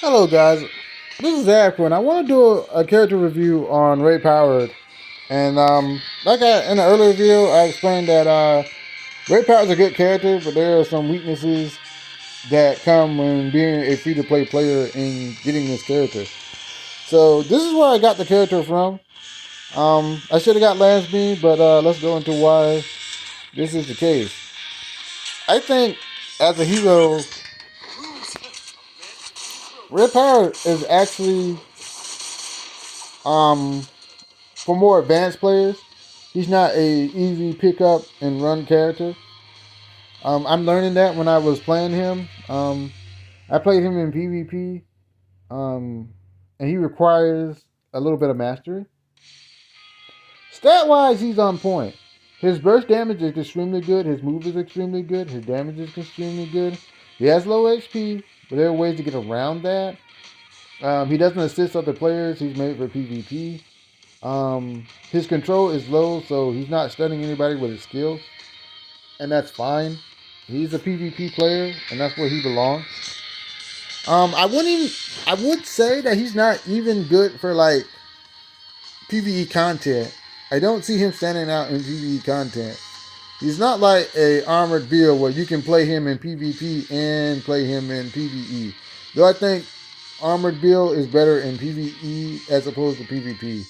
Hello, guys. This is Avcoor, and I want to do a character review on Ray Poward. And in the earlier video, I explained that Ray Poward's a good character, but there are some weaknesses that come when being a free-to-play player and getting this character. So this is where I got the character from. I should have got Lance Bean, but let's go into why this is the case. I think as a hero, Ray Poward is actually um for more advanced players, he's not a easy pick up and run character. I'm learning that when I was playing him. I played him in PvP, and he requires a little bit of mastery. Stat wise, he's on point. His burst damage is extremely good. His move is extremely good. His damage is extremely good. He has low HP, but there are ways to get around that. He doesn't assist other players. He's made for PvP. His control is low, so he's not stunning anybody with his skills, and that's fine. He's a PvP player, and that's where he belongs. I wouldn't even. I would say that he's not even good for like PVE content. I don't see him standing out in PVE content. He's not like a armored build where you can play him in PvP and play him in PvE. Though I think armored build is better in PvE as opposed to PvP.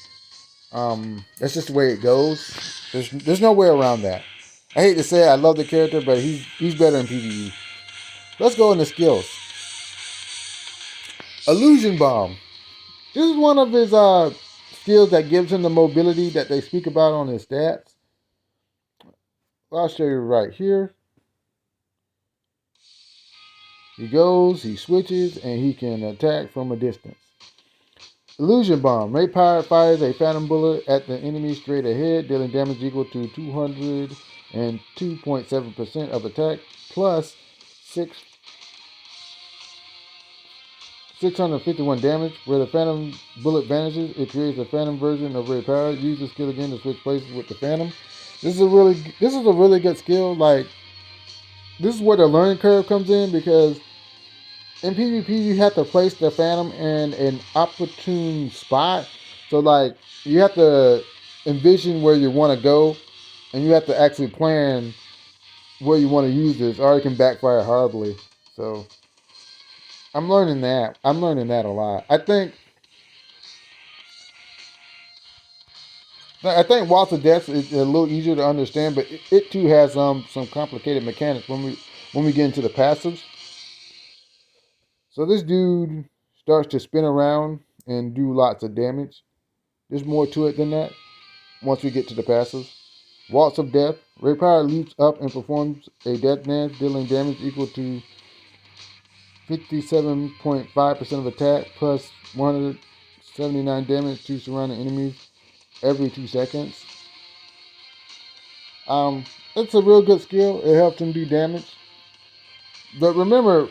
That's just the way it goes. There's no way around that. I hate to say it, I love the character, but he's better in PvE. Let's go into skills. Illusion Bomb. This is one of his skills that gives him the mobility that they speak about on his stats. I'll show you right here. He goes, he switches, and he can attack from a distance. Illusion Bomb. Ray Poward fires a phantom bullet at the enemy straight ahead, dealing damage equal to 202.7% of attack, plus 6 651 damage. Where the phantom bullet vanishes, it creates a phantom version of Ray Poward. Use the skill again to switch places with the phantom. This is a really good skill. Like, this is where the learning curve comes in, because in PvP you have to place the phantom in an opportune spot. So like, you have to envision where you want to go, and you have to actually plan where you want to use this, or it can backfire horribly. So I'm learning that. I'm learning that a lot. I think Waltz of Death is a little easier to understand, but it too has some complicated mechanics when we get into the passives. So this dude starts to spin around and do lots of damage. There's more to it than that once we get to the passives. Waltz of Death. Ray Power leaps up and performs a death dance, dealing damage equal to 57.5% of attack, plus 179 damage to surrounding enemies every 2 seconds. It's a real good skill. It helps him do damage. But remember,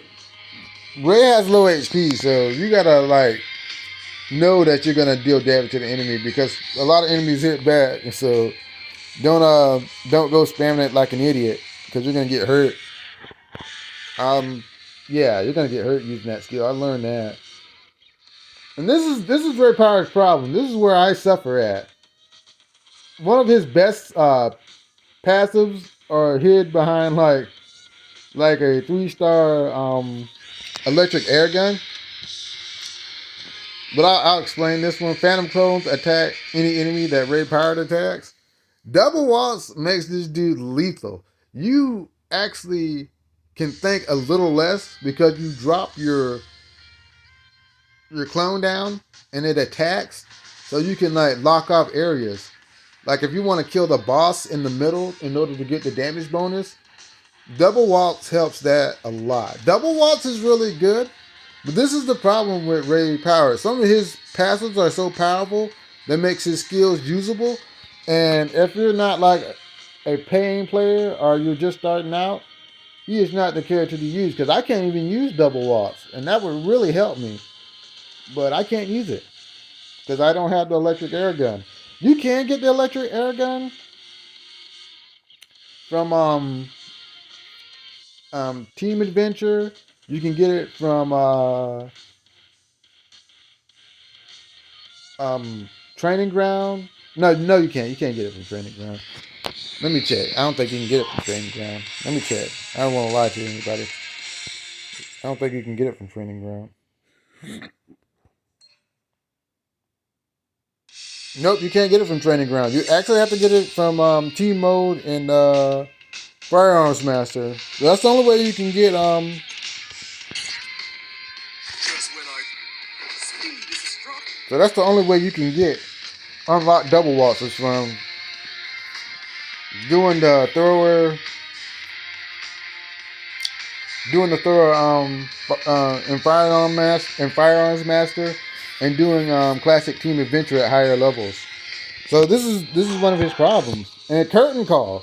Ray has low HP, so you gotta like know that you're gonna deal damage to the enemy, because a lot of enemies hit bad. So don't go spamming it like an idiot, because you're gonna get hurt. Um, yeah, you're gonna get hurt using that skill. I learned that, and this is Ray Power's problem. This is where I suffer at. One of his best passives are hid behind like a 3-star electric air gun. But I'll explain this one. Phantom clones attack any enemy that Ray Powered attacks. Double waltz makes this dude lethal. You actually can think a little less, because you drop your clone down and it attacks, so you can like lock off areas. Like, if you want to kill the boss in the middle in order to get the damage bonus, double waltz helps that a lot. Double waltz is really good, but this is the problem with Ray Power. Some of his passives are so powerful that makes his skills usable. And if you're not like a paying player, or you're just starting out, he is not the character to use, because I can't even use double waltz, and that would really help me. But I can't use it because I don't have the electric air gun. You can get the electric air gun from Team Adventure. You can get it from Training ground. No, you can't. You can't get it from training ground. Let me check. I don't think you can get it from training ground. Let me check. I don't want to lie to anybody. I don't think you can get it from training ground. Nope, you can't get it from training ground. You actually have to get it from team mode and firearms master. That's the only way you can get So that's the only way you can get unlock double walks is from doing the thorough in firearms master and doing classic team adventure at higher levels. So this is one of his problems. And curtain call.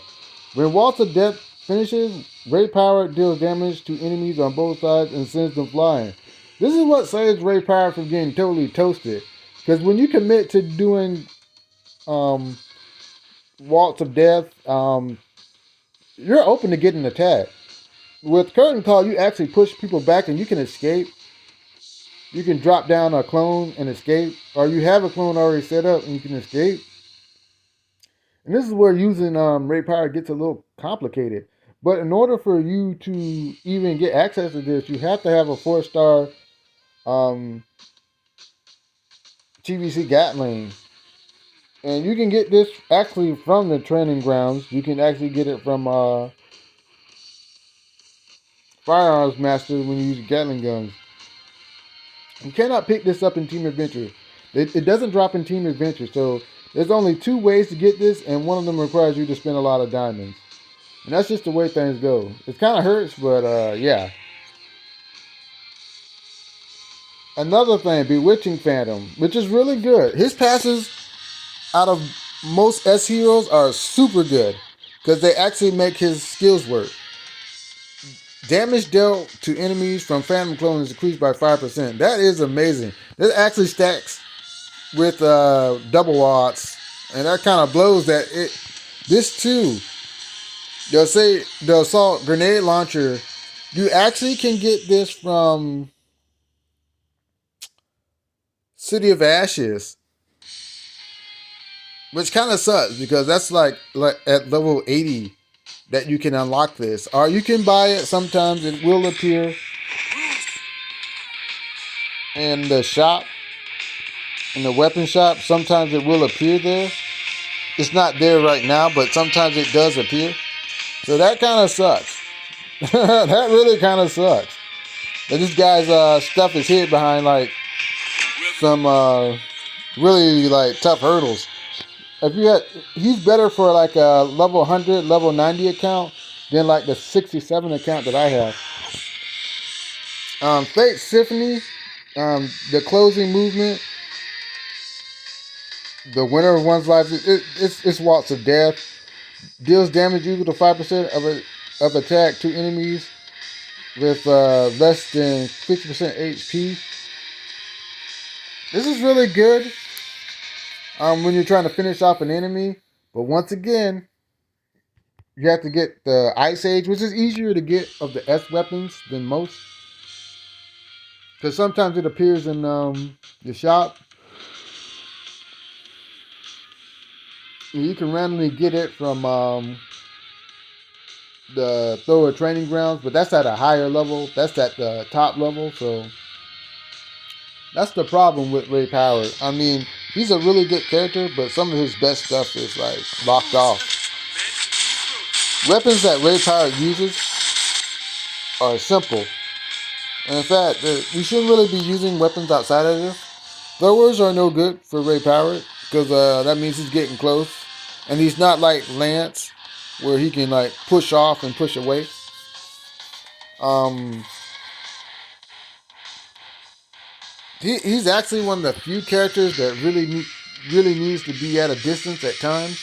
When Waltz of Death finishes, Ray Poward deals damage to enemies on both sides and sends them flying. This is what saves Ray Poward from getting totally toasted. Because when you commit to doing Waltz of Death, you're open to getting attacked. With Curtain Call, you actually push people back and you can escape. You can drop down a clone and escape, or you have a clone already set up and you can escape. And this is where using Ray Power gets a little complicated. But in order for you to even get access to this, you have to have a 4-star TVC Gatling. And you can get this actually from the training grounds. You can actually get it from Firearms Master when you use Gatling guns. You cannot pick this up in Team Adventure. It doesn't drop in Team Adventure, so there's only 2 ways to get this, and one of them requires you to spend a lot of diamonds. And that's just the way things go. It kind of hurts, but yeah. Another thing, Bewitching Phantom, which is really good. His passes out of most S heroes are super good because they actually make his skills work. Damage dealt to enemies from Phantom Clone is decreased by 5%. That is amazing. That actually stacks with double watts, and that kind of blows that. This too, they'll say the assault grenade launcher. You actually can get this from City of Ashes, which kind of sucks because that's like at level 80 that you can unlock this, or you can buy it. Sometimes it will appear in the shop, in the weapon shop. Sometimes it will appear there. It's not there right now, but sometimes it does appear. So that kind of sucks. That really kind of sucks. And this guy's stuff is hid behind like some really like tough hurdles. If you had, he's better for like a level 100, level 90 account than like the 67 account that I have. Fate Symphony, the closing movement, the winner of one's life, it's Waltz of Death. Deals damage equal to 5% of attack to enemies with less than 50% HP. This is really good when you're trying to finish off an enemy. But once again, you have to get the Ice Age, which is easier to get of the S weapons than most. Because sometimes it appears in the shop. You can randomly get it from the thrower training grounds, but that's at a higher level. That's at the top level, so that's the problem with Ray Poward. I mean, he's a really good character, but some of his best stuff is like locked off. Weapons that Ray Poward uses are simple. And in fact, we shouldn't really be using weapons outside of this. Throwers are no good for Ray Poward because that means he's getting close. And he's not like Lance, where he can like push off and push away. He's actually one of the few characters that really needs to be at a distance at times.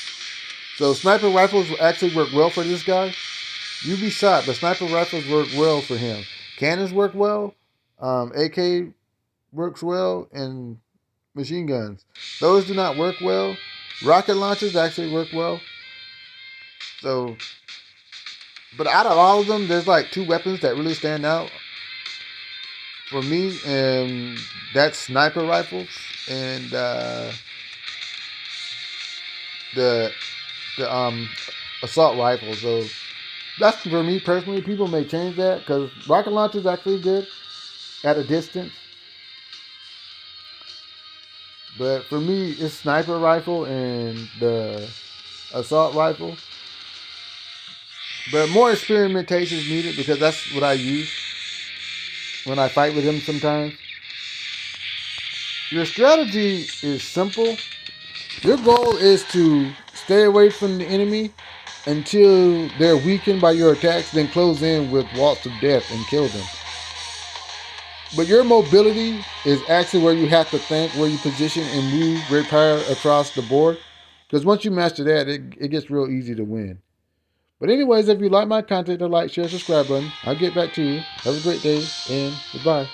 So sniper rifles will actually work well for this guy. You'd be shot, but sniper rifles work well for him. Cannons work well. AK works well, and machine guns. Those do not work well. Rocket launchers actually work well. So, but out of all of them, there's like 2 weapons that really stand out. for me, that's sniper rifles and the assault rifle. So that's for me personally. People may change that because rocket launcher is actually good at a distance. But for me, it's sniper rifle and the assault rifle. But more experimentation is needed because that's what I use when I fight with him sometimes. Your strategy is simple. Your goal is to stay away from the enemy until they're weakened by your attacks, then close in with walls of death and kill them. But your mobility is actually where you have to think, where you position and move great power across the board. Because once you master that, it gets real easy to win. But anyways, if you like my content, the like, share, subscribe button. I'll get back to you. Have a great day and goodbye.